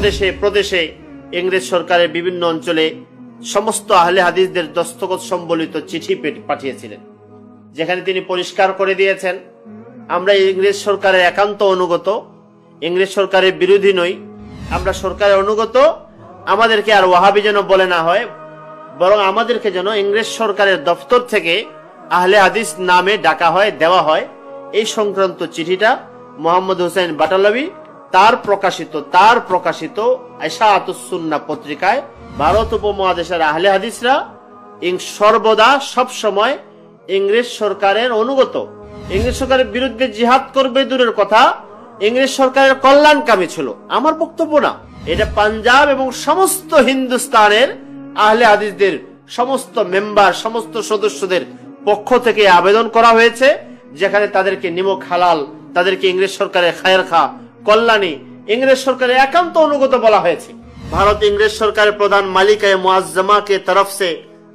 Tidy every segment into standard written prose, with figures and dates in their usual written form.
প্রদেশে প্রদেশে ইংরেজ সরকারের বিভিন্ন অঞ্চলে সমস্ত আহলে হাদিসদের দস্তখত সম্বলিত চিঠি পাঠিয়েছিলেন, যেখানে তিনি পরিষ্কার করে দিয়েছেন, আমরা ইংরেজ সরকারের একান্ত অনুগত, ইংরেজ সরকারের বিরোধী নই, আমরা সরকারের অনুগত। আমাদেরকে আর ওয়াহাবি যেন বলে না হয়, বরং আমাদেরকে যেন ইংরেজ সরকারের দপ্তর থেকে আহলে হাদিস নামে ডাকা হয়, দেওয়া হয়। এই সংক্রান্ত চিঠিটা মোহাম্মদ হুসাইন বাটালভি তার প্রকাশিত ইশাআতুস সুন্নাহ পত্রিকায় ভারত উপমহাদেশের আহলে হাদিসরা সর্বদা সব সময় ইংরেজ সরকারের অনুগত, ইংরেজ সরকারের বিরুদ্ধে জিহাদ করবে দূরের কথা, ইংরেজ সরকারের কল্যাণকামী ছিল। আমার বক্তব্য না, এটা পাঞ্জাব এবং সমস্ত হিন্দুস্তানের আহলে হাদিসদের সমস্ত মেম্বার, সমস্ত সদস্যদের পক্ষ থেকে আবেদন করা হয়েছে, যেখানে তাদেরকে নিমক হালাল, তাদেরকে ইংরেজ সরকারের খায়ের খা, কল্যাণী, ইংরেজ সরকারের একান্ত অনুগত বলা হয়েছে। भारत इंग्रेज सरकार प्रधान मालिक है मुआज्जमा के तरफ से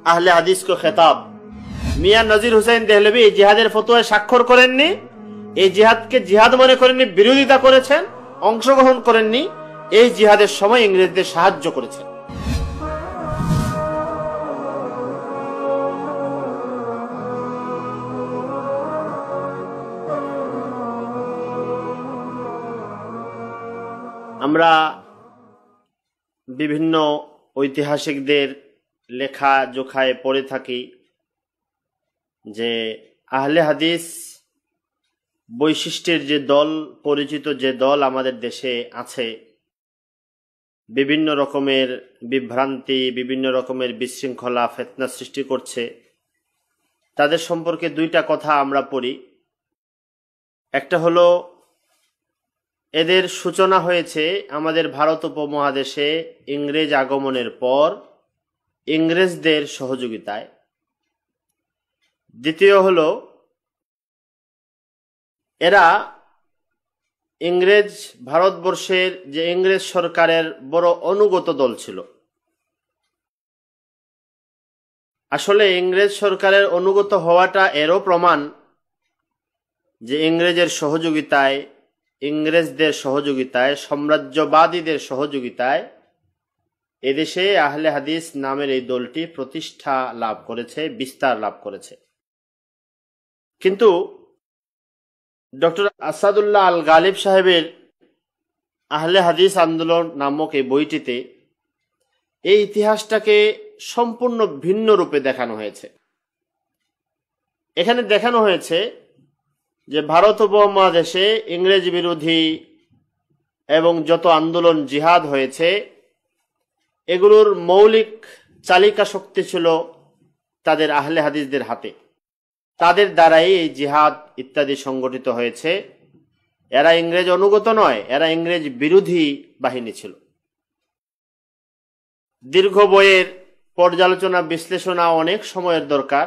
आहले हदीस को खिताब। मियां नजीर हुसैन देहलवी जिहादेर फतोया স্বাক্ষর করেননি, এই জিহাদকে জিহাদ মনে করেননি, বিরোধিতা করেছেন, অংশগ্রহণ করেননি। এই জিহাদের সময় ইংরেজদের সাহায্য করেছেন। আমরা বিভিন্ন ঐতিহাসিকদের লেখা জোখায় পড়ে থাকি যে আহলে হাদিস বৈশিষ্ট্যের যে দল, পরিচিত যে দল আমাদের দেশে আছে, বিভিন্ন রকমের বিভ্রান্তি, বিভিন্ন রকমের বিশৃঙ্খলা, ফিতনা সৃষ্টি করছে, তাদের সম্পর্কে দুইটা কথা আমরা পড়ি। একটা হলো এদের সূচনা হয়েছে আমাদের ভারত উপমহাদেশে ইংরেজ আগমনের পর ইংরেজদের সহযোগিতায়। দ্বিতীয় হলো এরা ইংরেজ ভারতবর্ষের যে ইংরেজ সরকারের বড় অনুগত দল ছিল। আসলে ইংরেজ সরকারের অনুগত হওয়াটা এরও প্রমাণ যে ইংরেজের সহযোগিতায়, ইংরেজদের সহযোগিতায়, সাম্রাজ্যবাদীদের সহযোগিতায় এদেশে আহলে হাদিস নামের এই দলটি প্রতিষ্ঠা লাভ করেছে, বিস্তার লাভ করেছে। কিন্তু ডক্টর আসাদুল্লাহ আল গালিব সাহেবের আহলে হাদিস আন্দোলন নামক এই বইটিতে এই ইতিহাসটাকে সম্পূর্ণ ভিন্ন রূপে দেখানো হয়েছে। এখানে দেখানো হয়েছে যে ভারত উপমহাদেশে ইংরেজ বিরোধী এবং যত আন্দোলন জিহাদ হয়েছে এগুলোর মৌলিক চালিকা শক্তি ছিল তাদের আহলে হাদিসদের হাতে। তাদের দ্বারাই এই জিহাদ ইত্যাদি সংগঠিত হয়েছে। এরা ইংরেজ অনুগত নয়, এরা ইংরেজ বিরোধী বাহিনী ছিল। দীর্ঘ বইয়ের পর্যালোচনা, বিশ্লেষণা অনেক সময়ের দরকার।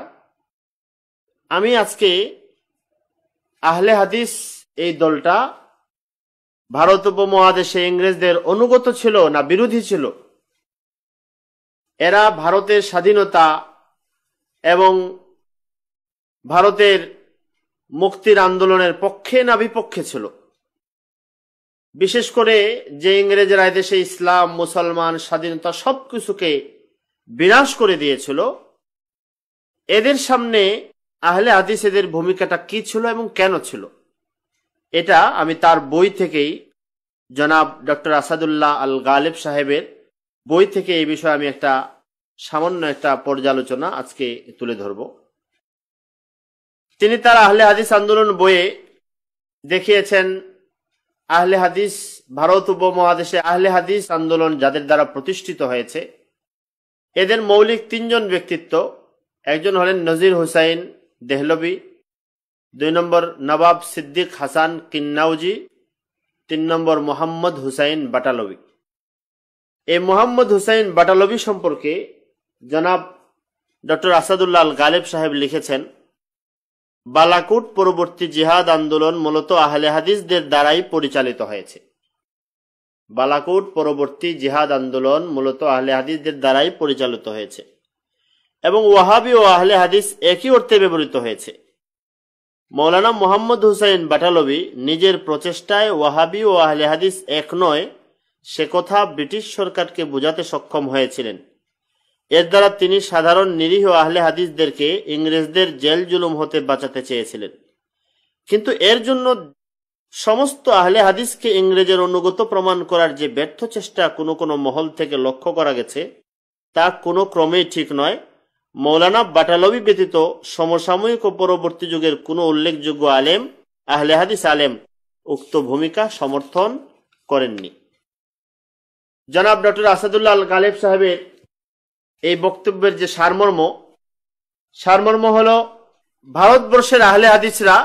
আমি আজকে আহলে হাদিস এই দলটা ভারত উপমহাদেশে ইংরেজদের অনুগত ছিল না বিরোধী ছিল, এরা ভারতের স্বাধীনতা এবং ভারতের মুক্তির আন্দোলনের পক্ষে না বিপক্ষে ছিল, বিশেষ করে যে ইংরেজরা এদেশে ইসলাম, মুসলমান, স্বাধীনতা সবকিছুকে বিনাশ করে দিয়েছিল, এদের সামনে আহলে হাদিস এদের ভূমিকাটা কি ছিল এবং কেন ছিল, এটা আমি তার বই থেকেই, জনাব ডক্টর আসাদুল্লাহ আল গালিব সাহেবের বই থেকে এই বিষয়ে আমি সামান্য একটা পর্যালোচনা আজকে তুলে ধরব। তিনি তার আহলে হাদিস আন্দোলন বইয়ে দেখিয়েছেন আহলে হাদিস, ভারত উপমহাদেশে আহলে হাদিস আন্দোলন যাদের দ্বারা প্রতিষ্ঠিত হয়েছে এদের মৌলিক তিনজন ব্যক্তিত্ব। একজন হলেন নজির হুসাইন দেহলভি, 2 নম্বর নবাব সিদ্দিক হাসান কিন্নাউজি, 3 নম্বর মোহাম্মদ হুসাইন বাটালভি। এই মোহাম্মদ হুসাইন বাটালভি সম্পর্কে জনাব ডক্টর আসাদুল্লাহ আল গালিব সাহেব লিখেছেন, বালাকুট পরবর্তী জিহাদ আন্দোলন মূলত আহলে হাদিসদের দ্বারাই পরিচালিত হয়েছে। বালাকুট পরবর্তী জিহাদ আন্দোলন মূলত আহলে হাদিসদের দ্বারাই পরিচালিত হয়েছে এবং ওয়াহাবি ও আহলে হাদিস একই অর্থে ব্যবহৃত হয়েছে। মৌলানা মোহাম্মদ হুসাইন বাটালভি নিজের প্রচেষ্টায় ওয়াহাবি ও আহলে হাদিস এক নয় সে কথা ব্রিটিশ সরকারকে বোঝাতে সক্ষম হয়েছিলেন। এর দ্বারা তিনি সাধারণ নিরীহ আহলে হাদিসদেরকে ইংরেজদের জেল জুলুম হতে বাঁচাতে চেয়েছিলেন। কিন্তু এর জন্য সমস্ত আহলে হাদিসকে ইংরেজের অনুগত প্রমাণ করার যে ব্যর্থ চেষ্টা কোনো কোনো মহল থেকে লক্ষ্য করা গেছে, তা কোনো ক্রমেই ঠিক নয়। মৌলানা বাটালবি ব্যতীত সমসাময়িক ও পরবর্তী যুগের কোনো উল্লেখযোগ্য আলেম, আহলে হাদিস আলেম উক্ত ভূমিকা সমর্থন করেননি। জনাব ডক্টর আসাদুল্লাহ আল গালেব সাহেবের এই বক্তব্যের যে সারমর্ম হল, ভারতবর্ষের আহলে হাদিসরা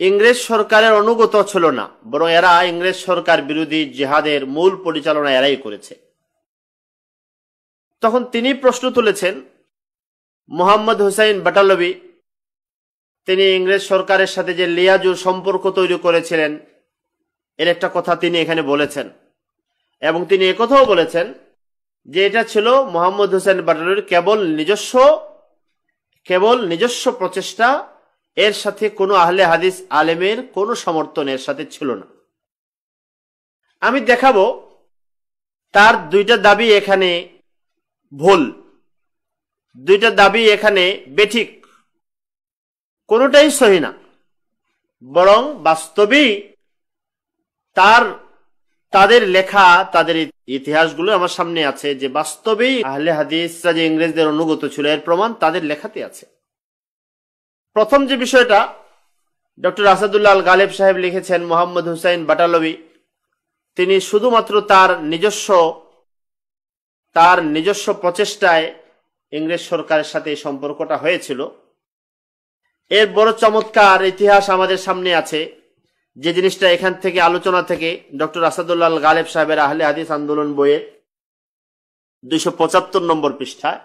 ইংরেজ সরকারের অনুগত ছিল না, বরং এরা ইংরেজ সরকার বিরোধী জিহাদের মূল পরিচালনা এরাই করেছে। তখন তিনি প্রশ্ন তুলেছেন, মোহাম্মদ হুসাইন বাটালবি তিনি ইংরেজ সরকারের সাথে যে লিয়াজুর সম্পর্ক তৈরি করেছিলেন, এর একটা কথা তিনি এখানে বলেছেন। এবং তিনি একথাও বলেছেন যে এটা ছিল মোহাম্মদ হুসাইন বাটালবির কেবল নিজস্ব প্রচেষ্টা, এর সাথে কোনো আহলে হাদিস আলেমের কোনো সমর্থন এর সাথে ছিল না। আমি দেখাবো তার দুইটা দাবি এখানে ভুল, দুইটা দাবি এখানে বেঠিক, কোনোটাই সহি না। বরং বাস্তবেই তাদের লেখা, তাদের ইতিহাসগুলো আমার সামনে আছে, যে বাস্তবেই আহলে হাদিসরা যে ইংরেজদের অনুগত ছিল এর প্রমাণ তাদের লেখাতে আছে। প্রথম যে বিষয়টা ডক্টর আসাদুল্লাহ আল গালেব সাহেব লিখেছেন, মোহাম্মদ হুসাইন বাটালবি তিনি শুধুমাত্র তার নিজস্ব প্রচেষ্টায় ইংরেজ সরকারের সাথে এই সম্পর্কটা হয়েছিল। এর বড় চমৎকার ইতিহাস আমাদের সামনে আছে, যে জিনিসটা এখান থেকে আলোচনা থেকে ডক্টর আসাদুল্লাহ আল গালেব সাহেবের আহলে হাদিস আন্দোলন বইয়ের 275 নম্বর পৃষ্ঠায়,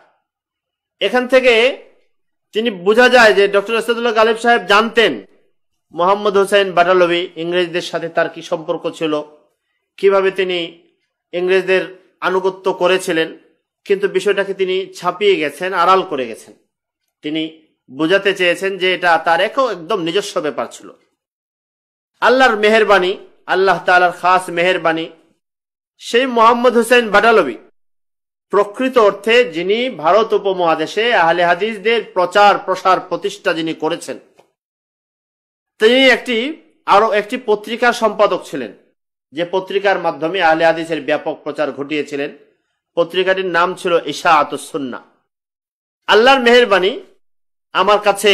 এখান থেকে তিনি বোঝা যায় যে ডক্টর আসাদুল্লাহ গালেব সাহেব জানতেন মোহাম্মদ হুসাইন বাটালবি ইংরেজদের সাথে তার কি সম্পর্ক ছিল, কিভাবে তিনি ইংরেজদের আনুগত্য করেছিলেন, কিন্তু বিষয়টাকে তিনি ছাপিয়ে গেছেন, আড়াল করে গেছেন। তিনি বোঝাতে চেয়েছেন যে এটা তার একদম নিজস্ব ব্যাপার ছিল। আল্লাহর মেহেরবানি, আল্লাহ তাআলার খাস মেহেরবানি, সেই মোহাম্মদ হুসাইন বাটালবি প্রকৃত অর্থে যিনি ভারত উপমহাদেশে আহলে হাদিসদের প্রচার প্রসার প্রতিষ্ঠা যিনি করেছেন, তিনি একটি পত্রিকার সম্পাদক ছিলেন, যে পত্রিকার মাধ্যমে আহলে হাদিসের ব্যাপক প্রচার ঘটিয়েছিলেন। পত্রিকাটির নাম ছিল ইশাআতুস সুন্নাহ। আল্লাহর মেহেরবানি, আমার কাছে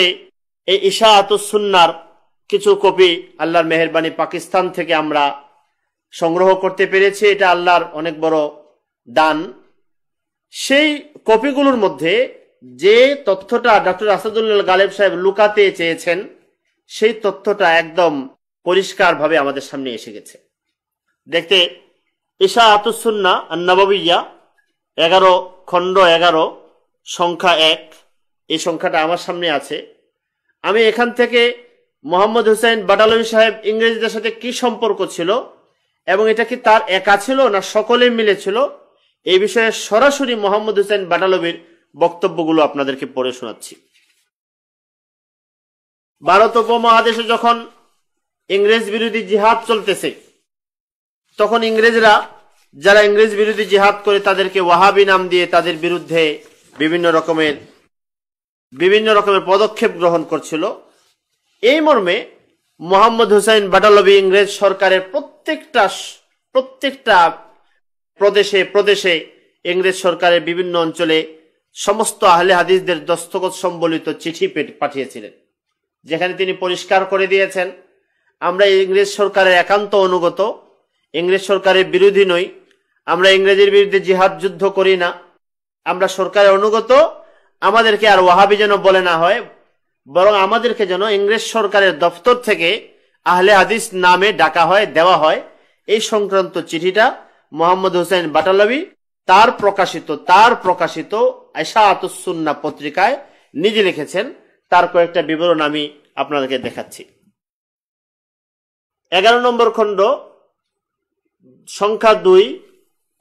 এই ইশাআতুস সুন্নাহর কিছু কপি আল্লাহর মেহেরবানি পাকিস্তান থেকে আমরা সংগ্রহ করতে পেরেছি, এটা আল্লাহর অনেক বড় দান। সেই কপিগুলোর মধ্যে যে তথ্যটা ডক্টর আসাদুল্লাহ গালেব সাহেব লুকাতে চেয়েছেন, সেই তথ্যটা একদম পরিষ্কারভাবে আমাদের সামনে এসে গেছে। দেখতে ইশাআতুস সুন্নাহ আন-নববিয়্যা 11 খণ্ড 11 সংখ্যা 1, এই সংখ্যাটা আমার সামনে আছে। আমি এখান থেকে মোহাম্মদ হুসাইন বাটালবি সাহেব ইংরেজদের সাথে কি সম্পর্ক ছিল এবং এটা কি তার একা ছিল না সকলে মিলে ছিল, এই বিষয়ে সরাসরি মোহাম্মদ হুসাইন বাটালবির বক্তব্যগুলো আপনাদেরকে পড়ে শোনাচ্ছি। ভারত উপমহাদেশে যখন ইংরেজ বিরোধী জিহাদ চলতেছে, তখন ইংরেজরা যারা ইংরেজ বিরোধী জিহাদ করে তাদেরকে ওয়াহাবি নাম দিয়ে তাদের বিরুদ্ধে বিভিন্ন রকমের পদক্ষেপ গ্রহণ করছিল। এই মর্মে মোহাম্মদ হুসাইন বাটালবি ইংরেজ সরকারের প্রত্যেকটা প্রদেশে ইংরেজ সরকারের বিভিন্ন অঞ্চলে সমস্ত আহলে হাদিসদের দস্তখত সম্বলিত চিঠি পাঠিয়েছিলেন, যেখানে তিনি পরিষ্কার করে দিয়েছেন, আমরা ইংরেজ সরকারের একান্ত অনুগত, ইংরেজ সরকারের বিরোধী নই, আমরা ইংরেজের বিরুদ্ধে জিহাদ যুদ্ধ করি না, আমরা সরকারের অনুগত, আমাদেরকে আর ওয়াহাবি যেন বলে না হয়, বরং আমাদেরকে যেন ইংরেজ সরকারের দপ্তর থেকে আহলে হাদিস নামে ডাকা হয়, দেওয়া হয়। এই সংক্রান্ত চিঠিটা মোহাম্মদ হুসাইন বাটালবি তার প্রকাশিত ইশাআতুস সুন্নাহ পত্রিকায় নিজে লিখেছেন। তার কয়েকটা বিবরণ আমি আপনাদেরকে দেখাচ্ছি। 11 নম্বর খণ্ড সংখ্যা 2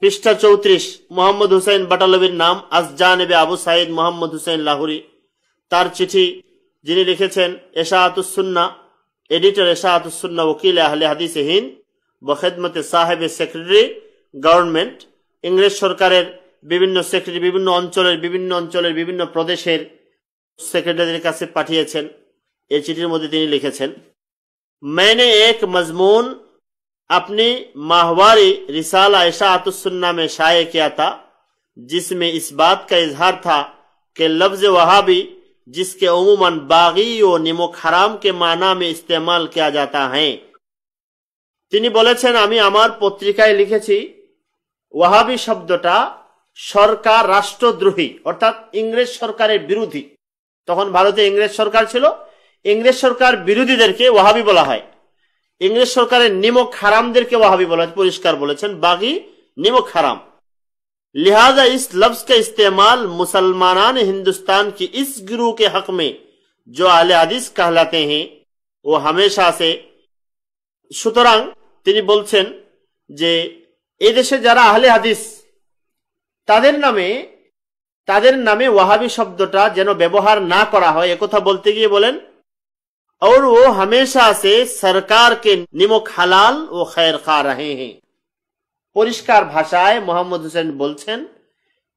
পৃষ্ঠা 34, মোহাম্মদ হুসাইন বাটালবির নাম আসজানেবে আবু সাইদ মোহাম্মদ হুসাইন লাহোরি। তার চিঠি যিনি লিখেছেন ইশাআতুস সুন্নাহ, এডিটর ইশাআতুস সুন্নাহ, ওকিল আহলে হাদিস হিন্দ বখিদমতে সাহেবে সেক্রেটারি গভর্নমেন্ট, ইংরেজ সরকারের বিভিন্ন সেক্রেটারি বিভিন্ন অঞ্চলের বিভিন্ন প্রদেশের সেক্রেটারির কাছে পাঠিয়েছেন। এই চিঠির মধ্যে তিনি লিখেছেন, मैंने एक मजमून अपनी माहवारी रिसाला इशाअतुस सुन्ना में शाये किया था, जिसमें इस बात का इजहार था कि लफ्ज वहाबी, जिसके उमूमन बागी और निमुक हराम के माना में इस्तेमाल किया जाता है। তিনি বলেছেন, আমি আমার পত্রিকায় লিখেছি ওয়াহাবি শব্দটা সরকার রাষ্ট্রদ্রোহী অর্থাৎ ইংরেজ সরকারের বিরোধী। তখন ভারতে ইংরেজ সরকার ছিল, ইংরেজ সরকার বিরোধীদেরকে ওয়াহাবি বলা হয়, इंग्लिश सरकार निमक हरामदेर के वहाबी बोला, परिष्कार बोलेছেন बागी निमक हराम। लिहाजा इस लफ्ज का इस्तेमाल मुसलमान हिंदुस्तान की इस गिरोह के हक में जो अहले हदीस कहलाते हैं वो हमेशा से, সুতরাং তিনি বলছেন যে এই দেশে যারা আহলে হাদিস তাদের নামে ওয়াহাবি শব্দটা যেন ব্যবহার না করা হয় একথা বলতে গিয়ে বলেন, और वो हमेशा से सरकार के निमक हलाल व खैर खा रहे हैं। পরিষ্কার ভাষায় মোহাম্মদ হোসেন বলছেন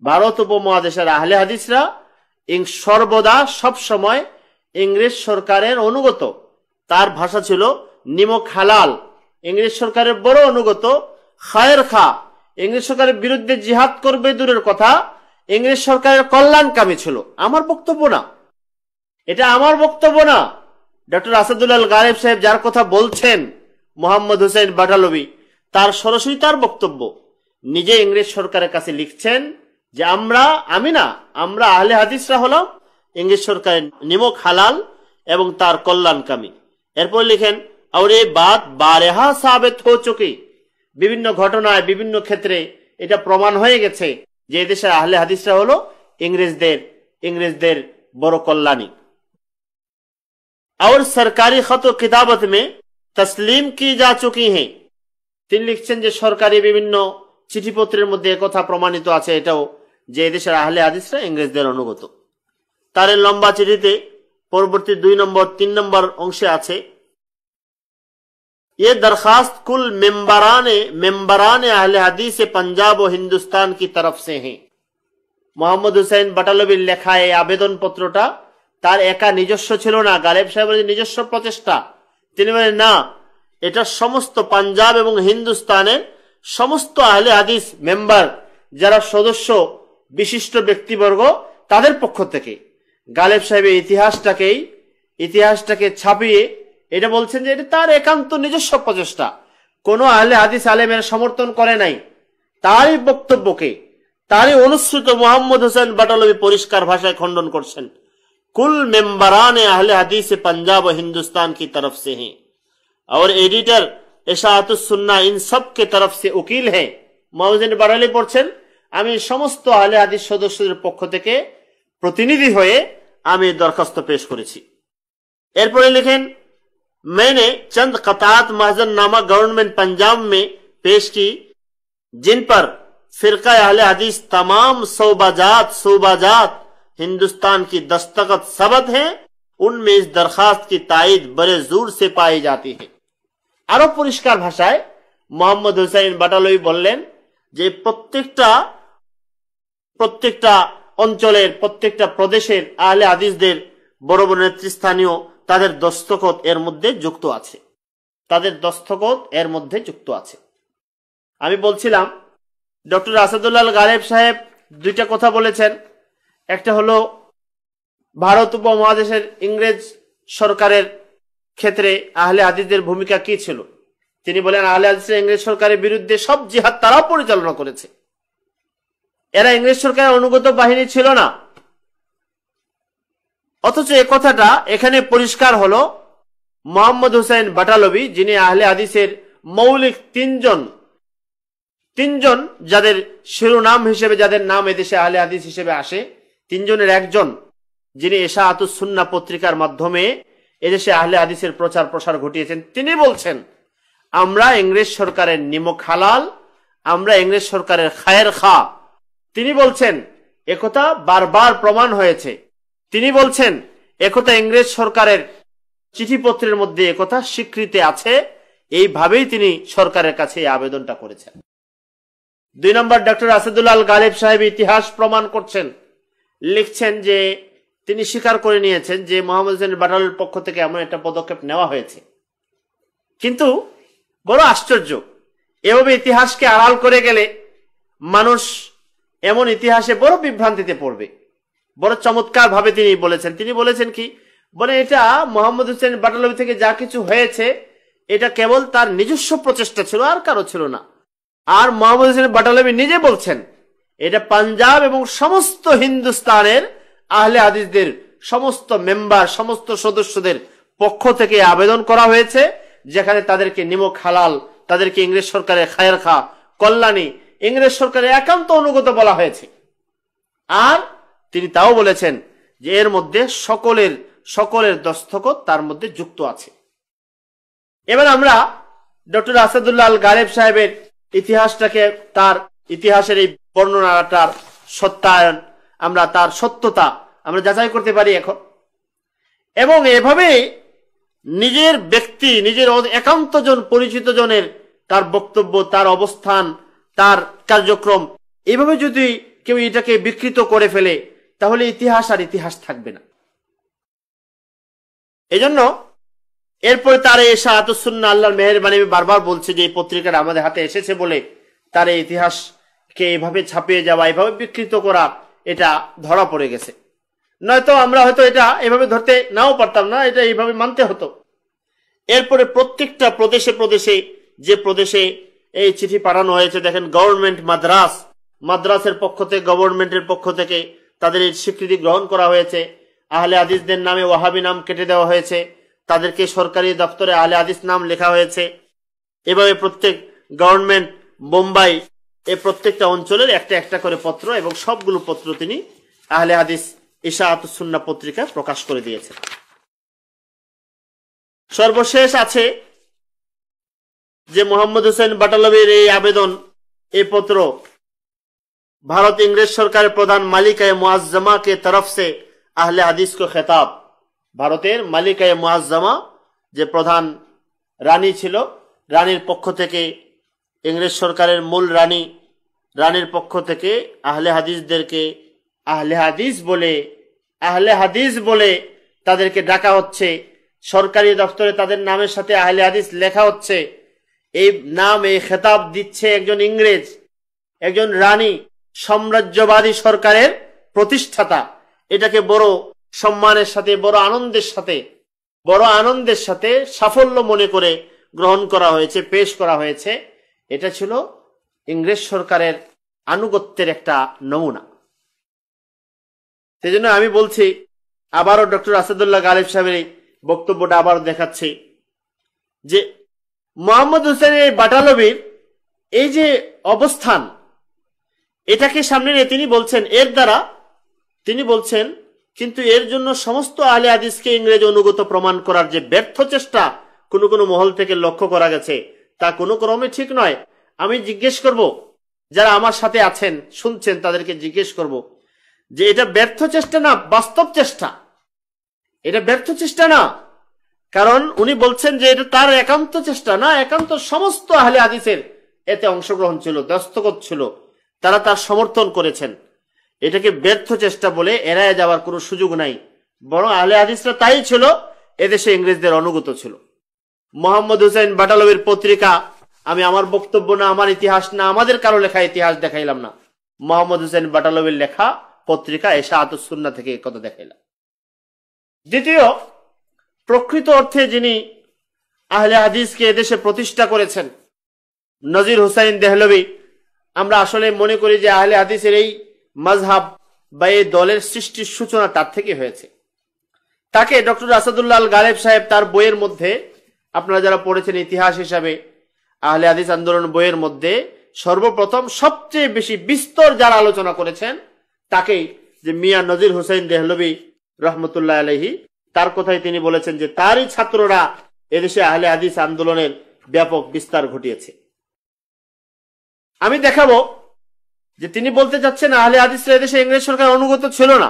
ভারত উপমহাদেশের আহলে হাদিসরা সর্বদা সব সময় ইংরেজ সরকারের অনুগত। তার ভাষা ছিল নিমক হালাল, ইংরেজ সরকারের বড় অনুগত, খায়ের খা, ইংরেজ সরকারের বিরুদ্ধে জিহাদ করবে দূরের কথা, ইংরেজ সরকারের কল্যাণকামী ছিল। আমার বক্তব্য না, এটা আমার বক্তব্য না। ডক্টর আসাদুল্লাহ গালেব সাহেব যার কথা বলছেন মোহাম্মদ হোসেন বাটালবি, তার সরাসরি তার বক্তব্য। নিজে ইংরেজ সরকারের কাছে লিখছেন যে আমরা আহলে হাদিসরা হলাম ইংরেজ সরকারের নিমক হালাল এবং তার কল্যাণকামী। এরপর লিখেন, और ये बात बारहा साबित हो चुकी, বিভিন্ন ঘটনায় বিভিন্ন ক্ষেত্রে এটা প্রমাণ হয়ে গেছে যে দেশের আহলে হাদিসরা হলো ইংরেজদের বড় কল্যাণী। और सरकारी खत व किताबत में तस्लीम की जा चुकी हैं। তিনি লিখছেন যে সরকারি বিভিন্ন চিঠিপত্রের মধ্যে একথা প্রমাণিত আছে এটাও যে দেশের আহলে হাদিসরা ইংরেজদের অনুগত। তার লম্বা চিঠিতে পরবর্তী 2 নম্বর 3 নম্বর অংশে আছে, ये दरखास्त कुल मेंबरान अहले हदीस पंजाब और हिंदुस्तान की तरफ से है। মোহাম্মদ হোসেন বাটালবির লেখা এই আবেদন পত্রটা তার একা নিজস্ব ছিল না, গালেব সাহেবের নিজস্ব প্রচেষ্টা। তিনি বলেন না, এটা সমস্ত পাঞ্জাব এবং হিন্দুস্তানের সমস্ত আহলে হাদিস মেম্বার যারা সদস্য বিশিষ্ট ব্যক্তিবর্গ তাদের পক্ষ থেকে। গালেব সাহেবের ইতিহাসটাকে ছাপিয়ে এটা বলছেন যে এটা তার একান্ত নিজস্ব প্রচেষ্টা, কোন আহলে হাদিস আলেমের সমর্থন করে নাই। তারই বক্তব্যকে, তারই অনুসৃত মোহাম্মদ হোসেন বাটালবি পরিষ্কার ভাষায় খণ্ডন করছেন। कुल मेंबरान अहले हदीस पंजाब और हिंदुस्तान की तरफ से हैं और एडिटर इशाअतुस सुन्ना इन सब के तरफ से वकील है। मोहम्मद बाटाली পড়ছেন, আমি সমস্ত আহলে হাদিস সদস্যদের পক্ষ থেকে প্রতিনিধি হয়ে আমি দরখাস্ত পেশ করেছি। এরপরে লিখেন, मैंने चंद कतात महजरनामा गवर्नमेंट पंजाब में पेश की जिन पर फिरका अहले हदीस तमाम सूबाजात हिंदुस्तान की दस्तखत सबत है, उनमें इस दरखास्त की तायद बड़े जोर से पाई जाती है। আরো পরিষ্কার ভাষায় মোহাম্মদ হোসেন বাটালবি বললেন যে প্রত্যেকটা অঞ্চলের প্রত্যেকটা প্রদেশের আহলে হাদিসদের বড় বড় নেতৃস্থানীয় তাদের দস্তখত এর মধ্যে যুক্ত আছে। আমি বলছিলাম ডক্টর আসাদুল্লাহ গালেব সাহেব দুইটা কথা বলেছেন। একটা হলো ভারত উপমহাদেশের ইংরেজ সরকারের ক্ষেত্রে আহলে হাদিসদের ভূমিকা কি ছিল। তিনি বলেন আহলে হাদিসরা ইংরেজ সরকারের বিরুদ্ধে সব জিহাদ তারাও পরিচালনা করেছে, এরা ইংরেজ সরকারের অনুগত বাহিনী ছিল না। অথচ এই কথাটা এখানে পরিষ্কার হলো মোহাম্মদ হোসেন বাটালবি, যিনি আহলে হাদিসের মৌলিক তিনজন যাদের শিরোনাম হিসেবে, যাদের নাম এদেশে আহলে হাদিস হিসেবে আসে, তিনজনের একজন, যিনি ইশাআতুস সুন্নাহ পত্রিকার মাধ্যমে এদেশে আহলে হাদিসের প্রচার প্রসার ঘটিয়েছেন। তিনি বলছেন আমরা ইংরেজ সরকারের নিমক হালাল, আমরা ইংরেজ সরকারের খায়ের খা। তিনি বলছেন একথা বারবার প্রমাণ হয়েছে। তিনি বলছেন একথা ইংরেজ সরকারের চিঠিপত্রের মধ্যে একথা স্বীকৃতি আছে, এইভাবেই তিনি সরকারের কাছে এই আবেদনটা করেছেন। 2 নম্বর, ডক্টর আসাদুল্লাহ আল গালেব সাহেব ইতিহাস প্রমাণ করছেন, লিখছেন যে তিনি স্বীকার করে নিয়েছেন যে মোহাম্মদ হোসেন বাটালের পক্ষ থেকে এমন একটা পদক্ষেপ নেওয়া হয়েছে। কিন্তু বড় আশ্চর্য, এভাবে ইতিহাসকে আড়াল করে গেলে মানুষ এমন ইতিহাসে বড় বিভ্রান্তিতে পড়বে। বড় চমৎকার ভাবে তিনি বলেছেন কি, বলে এটা মোহাম্মদ হোসেন বাটালবি থেকে যা কিছু হয়েছে এটা কেবল তার নিজস্ব প্রচেষ্টা ছিল, আর কারো ছিল না। আর মোহাম্মদ হোসেন বাটালবি নিজে বলছেন এটা পাঞ্জাব এবং সমস্ত হিন্দুস্তানের আহলে হাদিসদের সমস্ত মেম্বার, সমস্ত সদস্যদের পক্ষ থেকে আবেদন করা হয়েছে, যেখানে তাদেরকে নিমক হালাল, তাদেরকে ইংরেজ সরকারের খায়ের খা, কল্যাণী, ইংরেজ সরকারের একান্ত অনুগত বলা হয়েছে। আর তিনি তাও বলেছেন যে এর মধ্যে সকলের দস্তখত তার মধ্যে যুক্ত আছে। এবার আমরা ডক্টর আসাদুল্লাহ আল গালেব সাহেবের ইতিহাসটাকে, তার ইতিহাসের এই বর্ণনাটার সত্যায়ন, আমরা তার সত্যতা আমরা যাচাই করতে পারি এখন। এবং এভাবে নিজের ব্যক্তি, নিজের একান্ত জন, পরিচিত জনের তার বক্তব্য, তার অবস্থান, তার কার্যক্রম, এভাবে যদি কেউ এটাকে বিকৃত করে ফেলে তাহলে ইতিহাস আর ইতিহাস থাকবে না। এজন্য এরপরে তার এই শাহাদাতুস সুন্নাহ, আল্লাহর মেহেরবানি, বারবার বলছে যে এই পত্রিকাটা আমাদের হাতে এসেছে বলে তার এই ইতিহাসকে এভাবে ছাপিয়ে যাওয়া, এভাবে বিকৃত করা, এটা ধরা পড়ে গেছে। নয়তো আমরা হয়তো এটা এভাবে ধরতে নাও পারতাম না, এটা এইভাবে মানতে হতো। এরপরে প্রত্যেকটা প্রদেশে যে প্রদেশে এই চিঠি পাঠানো হয়েছে, দেখেন গভর্নমেন্ট মাদ্রাসের পক্ষ থেকে, গভর্নমেন্টের পক্ষ থেকে তাদের এই স্বীকৃতি গ্রহণ করা হয়েছে। আহলে হাদিসদের নামে ওয়াহাবি নাম কেটে দেওয়া হয়েছে, তাদেরকে সরকারি দপ্তরে আহলে হাদিস নাম লেখা হয়েছে। এভাবে প্রত্যেক গভর্নমেন্ট, বোম্বাই, এই প্রত্যেকটা অঞ্চলের একটা একটা করে পত্র, এবং সবগুলো পত্র তিনি আহলে হাদিস ইশাআতুস সুন্নাহ পত্রিকায় প্রকাশ করে দিয়েছেন। সর্বশেষ আছে যে মোহাম্মদ হোসেন বাটালবির এই আবেদন, এই পত্র भारत इंग्रेज सरकार प्रधान मालिकाए मुआज्जमा के तरफ से अहले हदीस को खिताब। भारतेर मालिकाए मुआज्जमा जे प्रधान रानी छिलो, रानीर पक्ष थेके इंग्रेज सरकारेर मूल रानीर पक्ष थेके आहले हादिसदेरके आहले हादिस बोले तादेरके डाका होच्छे। सरकारी दफ्तरे तादेर नामेर साथे आहले हादिस लेखा होच्छे। এই নাম, এই খেতাব দিচ্ছে একজন ইংরেজ, একজন রানী, সাম্রাজ্যবাদী সরকারের প্রতিষ্ঠাতা। এটাকে বড় সম্মানের সাথে, বড় আনন্দের সাথে সাফল্য মনে করে গ্রহণ করা হয়েছে, পেশ করা হয়েছে। এটা ছিল ইংরেজ সরকারের আনুগত্যের একটা নমুনা। সেজন্য আমি বলছি, আবারও ডক্টর আসাদুল্লাহ গালিব সাহেবের বক্তব্যটা আবার দেখাচ্ছি যে মোহাম্মদ হোসেনের বাটালবির এই যে অবস্থান, এটাকে সামনে নিয়ে তিনি বলছেন, এর দ্বারা তিনি বলছেন, কিন্তু এর জন্য সমস্ত আহলে হাদিসকে ইংরেজ অনুগত প্রমাণ করার যে ব্যর্থ চেষ্টা কোন কোন মহল থেকে লক্ষ্য করা গেছে, তা কোনো ক্রমে ঠিক নয়। আমি জিজ্ঞেস করব, যারা আমার সাথে আছেন, শুনছেন, তাদেরকে জিজ্ঞেস করব যে এটা ব্যর্থ চেষ্টা না বাস্তব চেষ্টা? এটা ব্যর্থ চেষ্টা না, কারণ উনি বলছেন যে এটা তার একান্ত চেষ্টা না, একান্ত সমস্ত আহলে হাদিসের এতে অংশগ্রহণ ছিল, দস্তখত ছিল, তারা তার সমর্থন করেছেন। এটাকে ব্যর্থ চেষ্টা বলে এড়ায় যাওয়ার কোনো সুযোগ নাই, বরং আহলে হাদিসরা তাই ছিল, এদেশে ইংরেজদের অনুগত ছিল। মোহাম্মদ হোসেন বাটালবির পত্রিকা, আমি আমার বক্তব্য না, আমার ইতিহাস না, আমাদের কারো লেখা ইতিহাস দেখাইলাম না, মোহাম্মদ হোসেন বাটালবির লেখা পত্রিকা ইশাআতুস সুন্নাহ থেকে এই কথা দেখাইলাম। দ্বিতীয়, প্রকৃত অর্থে যিনি আহলে হাদিসকে এদেশে প্রতিষ্ঠা করেছেন, নজির হুসাইন দেহলভী। আমরা আসলে মনে করি যে আহলে হাদিসের এই মাযহাব বা এই দলের সৃষ্টির সূচনা তার থেকে হয়েছে। তাকে ডক্টর আসাদুল্লাহ আল গালেব সাহেব তার বইয়ের মধ্যে, আপনারা যারা পড়েছেন ইতিহাস হিসাবে, আহলে হাদিস আন্দোলন বইয়ের মধ্যে সর্বপ্রথম সবচেয়ে বেশি বিস্তর যারা আলোচনা করেছেন তাকেই, যে মিয়া নজির হুসাইন দেহলভী রহমতুল্লাহ আলাইহি, তার কথাই তিনি বলেছেন যে তারই ছাত্ররা এদেশে আহলে হাদিস আন্দোলনের ব্যাপক বিস্তার ঘটিয়েছে। আমি দেখাবো যে তিনি বলতে চাচ্ছেন আহলে হাদিসরা এদেশে ইংরেজ সরকার অনুগত ছিল না।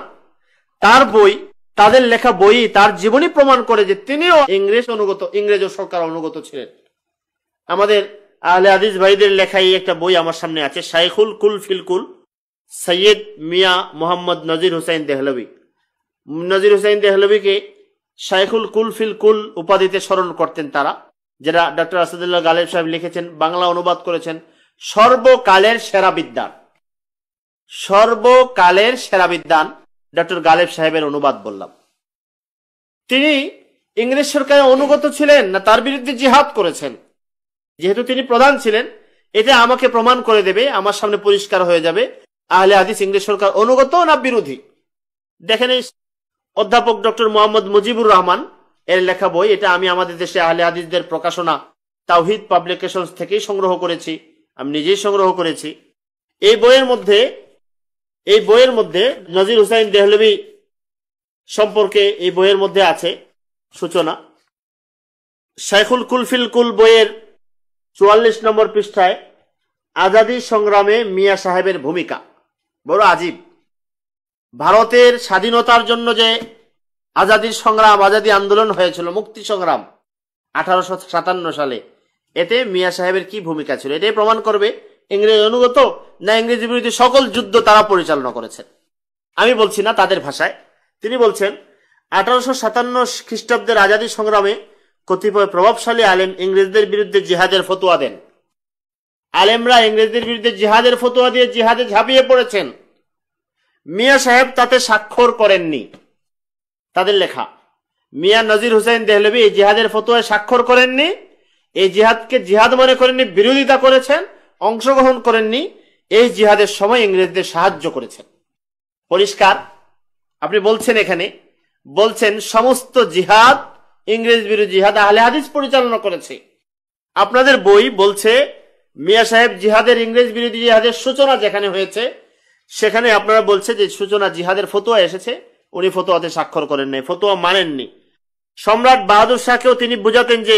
তার বই, তাদের লেখা বই, তার জীবনী প্রমাণ করে যে তিনিও ইংরেজ সরকার অনুগত ছিলেন। আমাদের আহলে হাদিস ভাইদের লেখা এই একটা বই আমার সামনে আছে, শাইখুল কুল ফিল কুল, সৈয়দ মিয়া মোহাম্মদ নজির হুসাইন দেহলভি। নজির হুসাইন দেহলভিকে শাইখুল কুল ফিল কুল উপাধিতে স্মরণ করতেন তারা, যেটা ডক্টর আসাদুল্লাহ গালেব সাহেব লিখেছেন, বাংলা অনুবাদ করেছেন। সর্বকালের সেরা বিদ্যান, সর্বকালের সেরা বিদ্যান ডক্টর গালেব সাহেবের অনুবাদ বললাম। তিনি ইংরেজ সরকারের অনুগত ছিলেন না তার বিরুদ্ধে জিহাদ করেছেন? যেহেতু তিনি প্রধান ছিলেন, এটা আমাকে প্রমাণ করে দেবে, আমার সামনে পরিষ্কার হয়ে যাবে আহলে হাদিস ইংরেজ সরকার অনুগত না বিরোধী। দেখেন এই অধ্যাপক ডক্টর মোহাম্মদ মুজিবুর রহমান এর লেখা বই, এটা আমি আমাদের দেশে আহলে হাদিসদের প্রকাশনা তাওহিদ পাবলিকেশনস থেকেই সংগ্রহ করেছি, আমি নিজেই সংগ্রহ করেছি। এই বইয়ের মধ্যে নজির হুসাইন দেহলভি সম্পর্কে এই বইয়ের মধ্যে আছে সূচনা। শাইখুল কুল ফিল কুল বইয়ের 44 নম্বর পৃষ্ঠায় আজাদী সংগ্রামে মিয়া সাহেবের ভূমিকা বড় আজীব। ভারতের স্বাধীনতার জন্য যে আজাদীর সংগ্রাম, আজাদী আন্দোলন হয়েছিল, মুক্তি সংগ্রাম 1857 সালে, এতে মিয়া সাহেবের কি ভূমিকা ছিল এটাই প্রমাণ করবে ইংরেজ অনুগত না ইংরেজি বিরোধী সকল যুদ্ধ তারা পরিচালনা করেছেন। আমি বলছি না, তাদের ভাষায় তিনি বলছেন, 1857 খ্রিস্টাব্দের আজাদী সংগ্রামে কতিপয় প্রভাবশালী আলেম ইংরেজদের বিরুদ্ধে জিহাদের ফতোয়া দেন। আলেমরা ইংরেজদের বিরুদ্ধে জিহাদের ফতোয়া দিয়ে জিহাদে ঝাঁপিয়ে পড়েছেন। মিয়া সাহেব তাতে স্বাক্ষর করেননি। তাদের লেখা, মিয়া নজির হুসাইন দেহলভি এই জিহাদের ফতোয়ায় স্বাক্ষর করেননি, এই জিহাদকে জিহাদ মনে করেননি, বিরোধিতা করেছেন, অংশগ্রহণ করেননি। এই জিহাদের সময় ইংরেজদের সাহায্য করেছেন। পরিষ্কার আপনি বলছেন, এখানে বলছেন সমস্ত জিহাদ ইংরেজ বিরোধী জিহাদ আহলে হাদিস পরিচালনা করেছে। আপনাদের বই বলছে মিয়া সাহেব জিহাদের, ইংরেজ বিরোধী জিহাদের সূচনা যেখানে হয়েছে সেখানে আপনারা বলছে যে সূচনা জিহাদের ফতোয়া এসেছে, উনি ফতোয়াতে স্বাক্ষর করেন নাই, ফতোয়া মানেননি। সম্রাট বাহাদুর শাহকেও তিনি বুঝাতেন যে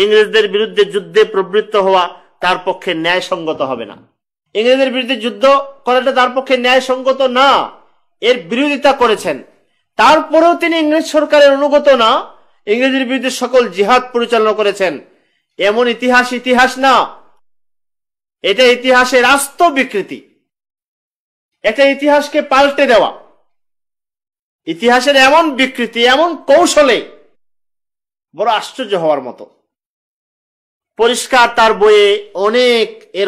ইংরেজদের বিরুদ্ধে যুদ্ধে প্রবৃত্ত হওয়া তার পক্ষে ন্যায়সঙ্গত হবে না। ইংরেজদের বিরুদ্ধে যুদ্ধ করাটা তার পক্ষে ন্যায়সঙ্গত না, এর বিরোধিতা করেছেন। তারপরেও তিনি ইংরেজ সরকারের অনুগত না, ইংরেজের বিরুদ্ধে সকল জিহাদ পরিচালনা করেছেন। এমন ইতিহাস না, এটা ইতিহাসের আস্ত বিকৃতি, একটা ইতিহাসকে পাল্টে দেওয়া, ইতিহাসের এমন বিকৃতি, এমন কৌশলে বড় আশ্চর্য হওয়ার মতো। পরিষ্কার তার বইয়ে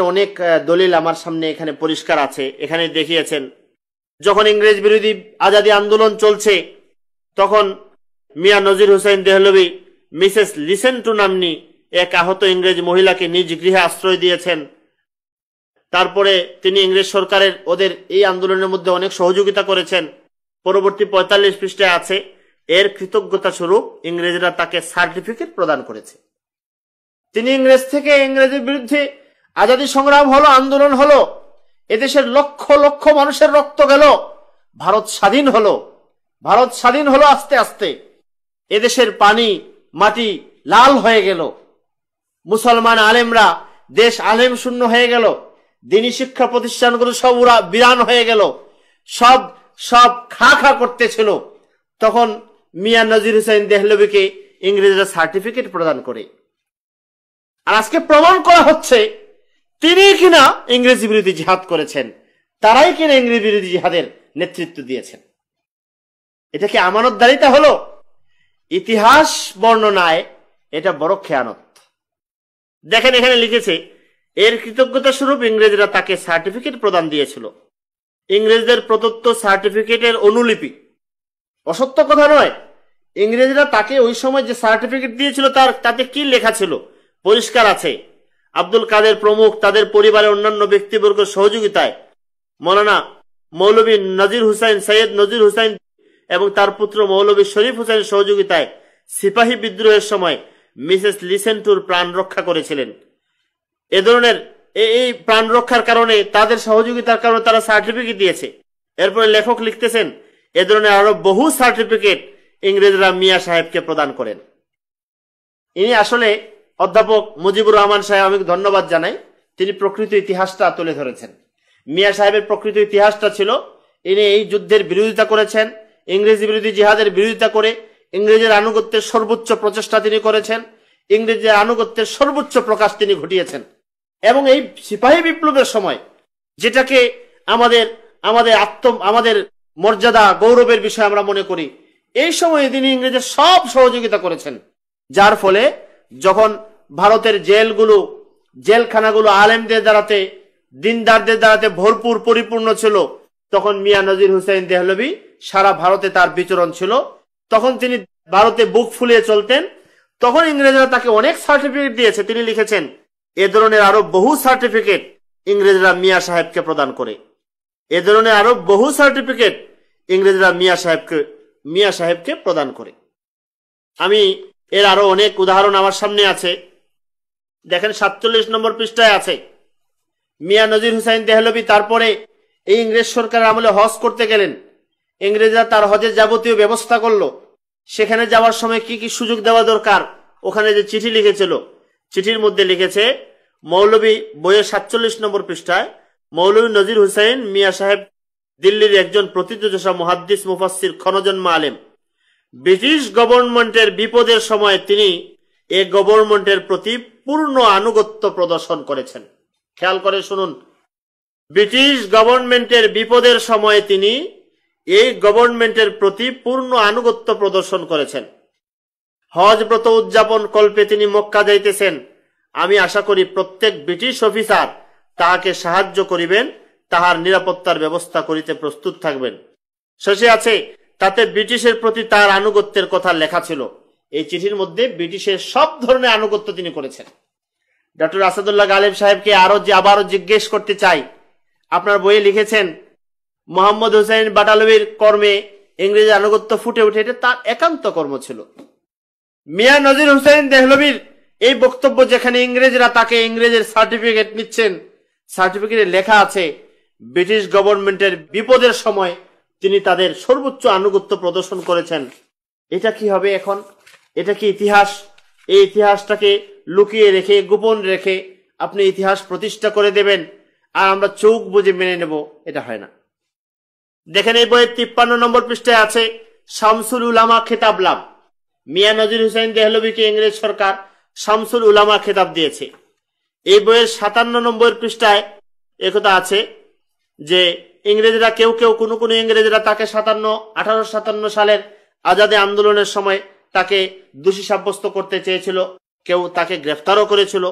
অনেক দলিল আমার সামনে এখানে পরিষ্কার আছে। এখানে দেখিয়েছেন যখন ইংরেজ বিরোধী আজাদী আন্দোলন চলছে তখন মিয়া নজির হুসাইন দেহলভি মিসেস লিসেন্টু নাম্নী এক আহত ইংরেজ মহিলাকে নিজ গৃহে আশ্রয় দিয়েছেন। তারপরে তিনি ইংরেজ সরকারের ওদের এই আন্দোলনের মধ্যে অনেক সহযোগিতা করেছেন। পরবর্তী 45 পৃষ্ঠায় আছে, এর কৃতজ্ঞতা স্বরূপ ইংরেজরা তাকে সার্টিফিকেট প্রদান করেছে। তিনি ইংরেজ থেকে ইংরেজের বিরুদ্ধে আজাদী সংগ্রাম হলো, আন্দোলন হলো, এদেশের লক্ষ লক্ষ মানুষের রক্ত গেল, ভারত স্বাধীন হলো আস্তে আস্তে, এদেশের পানি মাটি লাল হয়ে গেল, মুসলমান আলেমরা, দেশ আলেম শূন্য হয়ে গেল, দিনী শিক্ষা প্রতিষ্ঠানগুলো সব বিরান হয়ে গেল, সব খা করতেছিল। তখন মিয়া নজির হুসাইন দেহলভিকে ইংরেজরা সার্টিফিকেট প্রদান করে। আর আজকে প্রমাণ করা হচ্ছে তিনি কিনা ইংরেজি বিরোধী জিহাদ করেছেন, তারাই কিনা ইংরেজি বিরোধী জিহাদের নেতৃত্ব দিয়েছেন। এটা কি আমানতদারিতা হলো? ইতিহাস বর্ণনায় এটা বড় খেয়ানত। দেখেন এখানে লিখেছে, এর কৃতজ্ঞতা স্বরূপ ইংরেজরা তাকে সার্টিফিকেট প্রদান দিয়েছিল। ইংরেজদের প্রদত্ত সার্টিফিকেটের অনুলিপি, অসত্য কথা নয়। ইংরেজরা তাকে ওই সময় যে সার্টিফিকেট দিয়েছিল তাতে কি লেখা ছিল পরিষ্কার আছে। আব্দুল কাদের প্রমুখ তাদের পরিবারের অন্যান্য ব্যক্তিবর্গের সহযোগিতায় মৌলানা মৌলভী নজির হুসাইন, সৈয়দ নজির হুসাইন এবং তার পুত্র মৌলভী শরীফ হুসাইন সহযোগিতায় সিপাহী বিদ্রোহের সময় মিসেস লিসেন্টুর প্রাণ রক্ষা করেছিলেন। এ ধরনের এই প্রাণ রক্ষার কারণে, তাদের সহযোগিতার কারণে তারা সার্টিফিকেট দিয়েছে। এরপরে লেখক লিখতেছেন, এ ধরনের আরো বহু সার্টিফিকেট ইংরেজরা মিয়া সাহেবকে প্রদান করেন। ইনি আসলে অধ্যাপক মুজিবুর রহমান সাহেব, আমি ধন্যবাদ জানাই, তিনি প্রকৃত ইতিহাসটা তুলে ধরেছেন। মিয়া সাহেবের প্রকৃত ইতিহাসটা ছিল, ইনি এই যুদ্ধের বিরোধিতা করেছেন, ইংরেজি বিরোধী জিহাদের বিরোধিতা করে ইংরেজের আনুগত্যের সর্বোচ্চ প্রচেষ্টা তিনি করেছেন। ইংরেজের আনুগত্যের সর্বোচ্চ প্রকাশ তিনি ঘটিয়েছেন। এবং এই সিপাহী বিপ্লবের সময়, যেটাকে আমাদের আমাদের মর্যাদা গৌরবের বিষয় আমরা মনে করি, এই সময়ে তিনি ইংরেজের সব সহযোগিতা করেছেন। যার ফলে যখন ভারতের জেলখানাগুলো আলেমদের দ্বারাতে, দিনদারদের দ্বারাতে ভরপুর পরিপূর্ণ ছিল, তখন মিয়া নজির হুসাইন দেহলভী সারা ভারতে তার বিচরণ ছিল। তখন তিনি ভারতে বুক ফুলিয়ে চলতেন। তখন ইংরেজরা তাকে অনেক সার্টিফিকেট দিয়েছে। তিনি লিখেছেন, এ ধরনের আরো বহু সার্টিফিকেট ইংরেজরা মিয়া সাহেবকে প্রদান করে। এ ধরনের আরো বহু সার্টিফিকেট ইংরেজরা মিয়া সাহেবকে প্রদান করে। আমি এর আরো অনেক উদাহরণ আমার সামনে আছে। দেখেন 47 নম্বর পৃষ্ঠায় আছে, মিয়া নজির হুসাইন দেহলভী তারপরে এই ইংরেজ সরকারের আমলে হজ করতে গেলেন। ইংরেজরা তার হজের যাবতীয় ব্যবস্থা করলো। সেখানে যাওয়ার সময় কি কি সুযোগ দেওয়া দরকার, ওখানে যে চিঠি লিখেছিল, চিঠির মধ্যে লিখেছে, মৌলভী বইয়ের 47 নম্বর পৃষ্ঠায়, মৌলভী নজির হুসাইন মিয়া সাহেব দিল্লির একজন প্রথিতযশা মুহাদ্দিস, মুফাসসির, ক্ষণজন্মা আলেম। ব্রিটিশ গভর্নমেন্টের বিপদের সময় তিনি এই গভর্নমেন্টের প্রতি পূর্ণ আনুগত্য প্রদর্শন করেছেন। খেয়াল করে শুনুন, ব্রিটিশ গভর্নমেন্টের বিপদের সময় তিনি এই গভর্নমেন্টের প্রতি পূর্ণ আনুগত্য প্রদর্শন করেছেন। হজ ব্রত উদযাপন কল্পে তিনি মক্কা যাইতেছেন। আমি আশা করি প্রত্যেক ব্রিটিশ অফিসার তাহাকে সাহায্য করিবেন, তাহার নিরাপত্তার ব্যবস্থা করিতে প্রস্তুত থাকবেন। শেষে আছে, তাতে ব্রিটিশের প্রতি তার আনুগত্যের কথা লেখা ছিল। এই চিঠির মধ্যে ব্রিটিশের সব ধরনের আনুগত্য তিনি করেছেন। ডক্টর আসাদুল্লাহ গালিব সাহেবকে আবারও জিজ্ঞেস করতে চাই, আপনার বইয়ে লিখেছেন মোহাম্মদ হুসাইন বাটালভির কর্মে ইংরেজি আনুগত্য ফুটে উঠে, এটা তার একান্ত কর্ম ছিল। মিয়া নজির হুসাইন দেহলভীর এই বক্তব্য, যেখানে ইংরেজরা তাকে ইংরেজের সার্টিফিকেট নিচ্ছেন, সার্টিফিকেটে লেখা আছে ব্রিটিশ গভর্নমেন্টের বিপদের সময় তিনি তাদের সর্বোচ্চ আনুগত্য প্রদর্শন করেছেন। এটা কি হবে এখন? এটা কি ইতিহাস? এই ইতিহাসটাকে লুকিয়ে রেখে, গোপন রেখে আপনি ইতিহাস প্রতিষ্ঠা করে দেবেন আর আমরা চোখ বুজে মেনে নেব? এটা হয় না। দেখেন এই বইয়ের 53 নম্বর পৃষ্ঠায় আছে, শামসুল উলামা খেতাব লাভ। মিয়া নজির হুসাইন দেহলভীকে ইংরেজ সরকার শামসুল উলামা খেতাব দিয়েছে। এই বইয়ের 57 নম্বর পৃষ্ঠায় একথা আছে যে ইংরেজরা কোনো ইংরেজরা তাকে 1857 সালের আজাদী আন্দোলনের সময় তাকে দোষী সাব্যস্ত করতে চেয়েছিল, কেউ তাকে গ্রেফতারও করেছিল,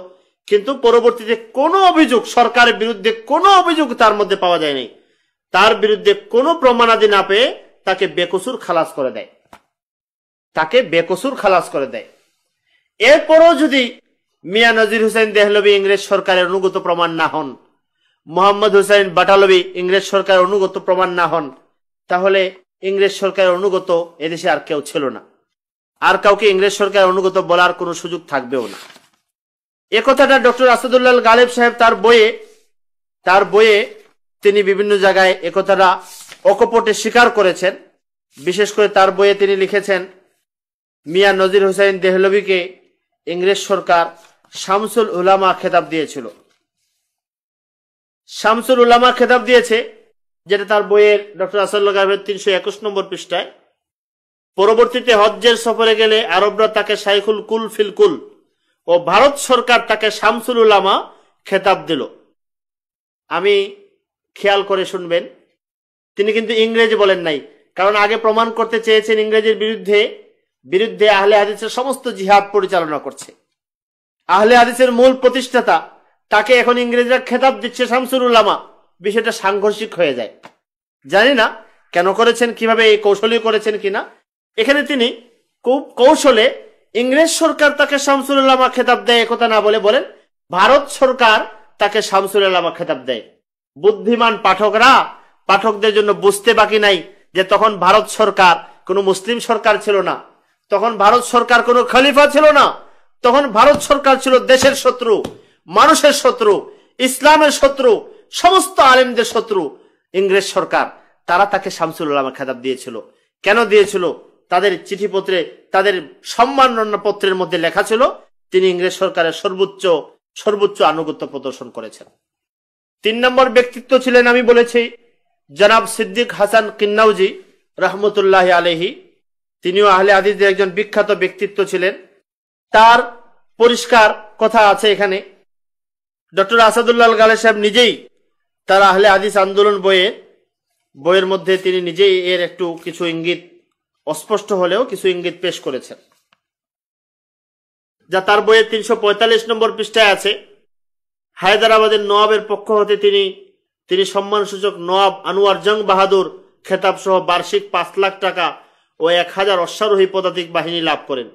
কিন্তু পরবর্তীতে কোনো অভিযোগ, সরকারের বিরুদ্ধে কোনো অভিযোগ তার মধ্যে পাওয়া যায়নি। তার বিরুদ্ধে কোনো প্রমাণাদি না পেয়ে তাকে বেকসুর খালাস করে দেয়। এরপরও যদি মিয়া নজির হুসাইন দেহলভী ইংরেজ সরকারের অনুগত প্রমাণ না হন, মোহাম্মদ হুসাইন বাটালভী ইংরেজ সরকারের অনুগত প্রমাণ না হন, তাহলে ইংরেজ সরকারের অনুগত এদেশে আর কেউ ছিল না। আর কাউকে ইংরেজ সরকারের অনুগত বলার কোনো সুযোগ থাকবেও না। এ কথাটা ডক্টর আসাদুল্লাহ গালিব সাহেব তার বইয়ে তিনি বিভিন্ন জায়গায় একথাটা অকপটে স্বীকার করেছেন। বিশেষ করে তার বইয়ে তিনি লিখেছেন, মিয়া নজির হুসাইন দেহলভীকে ইংরেজ সরকার শামসুল উলামা খেতাব দিয়েছিল। শামসুল উলামা খেতাব দিয়েছে, যেটা তার বইয়ের ডক্টর আসাদুল্লাহ গালিবের 321 নম্বর পৃষ্ঠায়। পরবর্তীতে হজ্জের সফরে গেলে আরবরা তাকে শাইখুল কুল ফিল কুল ও ভারত সরকার তাকে শামসুল উলামা খেতাব দিল। আমি খেয়াল করে শুনবেন, তিনি কিন্তু ইংরেজি বলেন নাই, কারণ আগে প্রমাণ করতে চেয়েছেন ইংরেজের বিরুদ্ধে আহলে হাদিসের সমস্ত জিহাদ পরিচালনা করছে। আহলে হাদিসের মূল প্রতিষ্ঠাতা, তাকে এখন ইংরেজরা খেতাব দিচ্ছে শামসুল উলামা। বিষয়টা সাংঘর্ষিক হয়ে যায়। জানি না কেন করেছেন, কিভাবে এই কৌশলী করেছেন কিনা। এখানে তিনি খুব কৌশলে ইংরেজ সরকার তাকে শামসুল উলামা খেতাব দেয় একথা না বলে বলেন ভারত সরকার তাকে শামসুল উলামা খেতাব দেয়। বুদ্ধিমান পাঠকদের জন্য বুঝতে বাকি নাই যে তখন ভারত সরকার কোনো মুসলিম সরকার ছিল না, তখন ভারত সরকার কোনো খলিফা ছিল না, তখন ভারত সরকার ছিল দেশের শত্রু, মানুষের শত্রু, ইসলামের শত্রু, সমস্ত আলেমদের শত্রু ইংরেজ সরকার। তারা তাকে শামসুল উলামা খেতাব দিয়েছিল। কেন দিয়েছিল? তাদের চিঠিপত্রে, তাদের সম্মাননা পত্রের মধ্যে লেখা ছিল তিনি ইংরেজ সরকারের সর্বোচ্চ আনুগত্য প্রদর্শন করেছেন। 3 নম্বর ব্যক্তিত্ব ছিলেন, আমি বলেছি, জনাব সিদ্দিক হাসান কিন্নাউজি রহমতুল্লাহ আলাইহি। তিনিও আহলে হাদিসদের একজন বিখ্যাত ব্যক্তিত্ব ছিলেন। তার পরিষ্কার কথা আছে এখানে। ডক্টর আসাদুল্লাহ আল গালেব সাহেব নিজেই তার আহলে হাদিস আন্দোলন বইয়ের মধ্যে তিনি নিজেই এর একটু কিছু ইঙ্গিত, অস্পষ্ট হলেও কিছু ইঙ্গিত পেশ করেছেন, যা তার বইয়ের 345 নম্বর পৃষ্ঠায় আছে। হায়দ্রাবাদের নওয়াবের পক্ষ হতে তিনি সম্মানসূচক নওয়াব আনোয়ার জং বাহাদুর খেতাব সহ বার্ষিক 5 লাখ টাকা ও 1000 অশ্বারোহী পদাতিক বাহিনী লাভ করেন।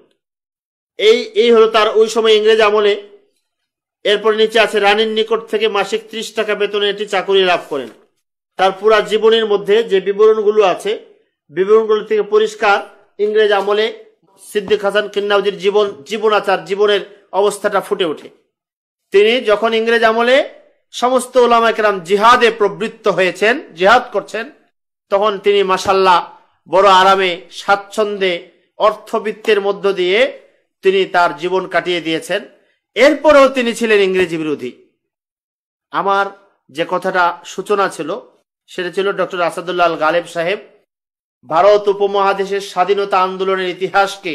এই হলো তার ওই সময় ইংরেজ আমলে। এরপর নিচে আছে রানীর নিকট থেকে মাসিক 30 টাকা বেতনে এটি চাকুরি লাভ করেন। তার পুরা জীবনের মধ্যে যে বিবরণগুলো আছে, বিবরণগুলো থেকে পরিষ্কার ইংরেজ আমলে সিদ্দিক হাসান কিন্নাউজির জীবনাচার, জীবনের অবস্থাটা ফুটে ওঠে। তিনি যখন ইংরেজ আমলে সমস্ত উলামা কেরাম জিহাদে প্রবৃত্ত হয়েছেন, জিহাদ করছেন, তখন তিনি মাশাআল্লাহ বড় আরামে, স্বাচ্ছন্দ্যে, অর্থবিত্তের মধ্য দিয়ে তিনি তার জীবন কাটিয়ে দিয়েছেন। এরপরেও তিনি ছিলেন ইংরেজি বিরোধী। আমার যে কথাটা সূচনা ছিল সেটা ছিল ডক্টর আসাদুল্লাহ আল গালেব সাহেব ভারত উপমহাদেশের স্বাধীনতা আন্দোলনের ইতিহাসকে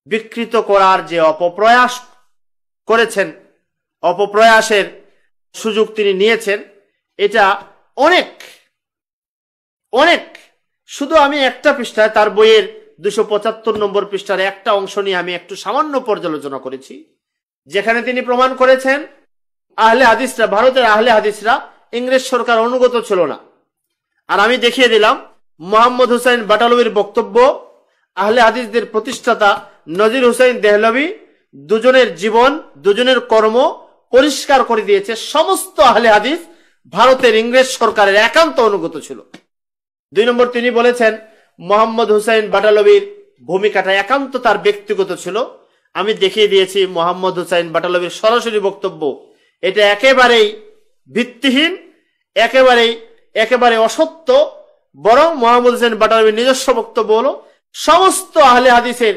বিকৃত করার যে অপপ্রয়াস করেছেন, অপপ্রয়াসের সুযোগ তিনি নিয়েছেন। এটা অনেক অনেক, শুধু আমি একটা পৃষ্ঠায়, তার বইয়ের 275 নম্বর পৃষ্ঠার একটা অংশ নিয়ে আমি একটু সামান্য পর্যালোচনা করেছি, যেখানে তিনি প্রমাণ করেছেন আহলে হাদিসরা, ভারতের আহলে হাদিসরা ইংরেজ সরকার অনুগত ছিল না। আর আমি দেখিয়ে দিলাম মোহাম্মদ হুসাইন বাটালভির বক্তব্য, আহলে হাদিসদের প্রতিষ্ঠাতা নজির হুসাইন দেহলভি, দুজনের জীবন, দুজনের কর্ম পরিষ্কার করে দিয়েছে সমস্ত আহলে হাদিস ভারতের ইংরেজ সরকারের একান্ত অনুগত ছিল। 2 নম্বর, তিনি বলেছেন মোহাম্মদ হুসাইন বাটালভির ভূমিকাটা একান্ত তার ব্যক্তিগত ছিল। আমি দেখিয়ে দিয়েছি মোহাম্মদ হুসাইন বাটালভির সরাসরি বক্তব্য এটা একেবারেই ভিত্তিহীন, একেবারে অসত্য। বরং মোহাম্মদ হুসাইন বাটালভির নিজস্ব বক্তব্য হলো সমস্ত আহলে হাদিসের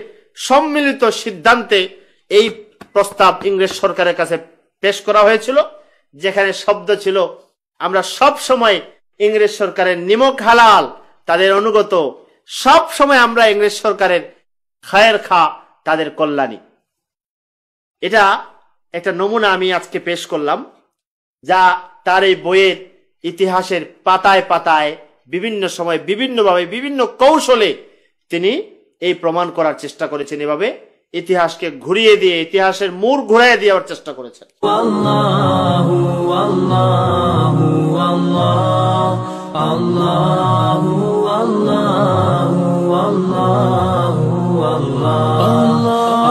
সম্মিলিত সিদ্ধান্তে এই প্রস্তাব ইংরেজ সরকারের কাছে পেশ করা হয়েছিল, যেখানে শব্দ ছিল আমরা সব সময় ইংরেজ সরকারের নিমক হালাল, তাদের অনুগত, সব সময় আমরা ইংরেজ সরকারের খায়ের খা, তাদের কল্যাণী। এটা একটা নমুনা আমি আজকে পেশ করলাম, যা তার এই বইয়ের ইতিহাসের পাতায় পাতায় বিভিন্ন সময় বিভিন্নভাবে বিভিন্ন কৌশলে তিনি এই প্রমাণ করার চেষ্টা করেছেন। এভাবে ইতিহাসকে ঘুরিয়ে দিয়ে, ইতিহাসের মোড় ঘুরিয়ে দেওয়ার চেষ্টা করেছেন। আল্লাহু আল্লাহু আল্লাহ আল্লাহু আল্লাহু আল্লাহু আল্লাহ।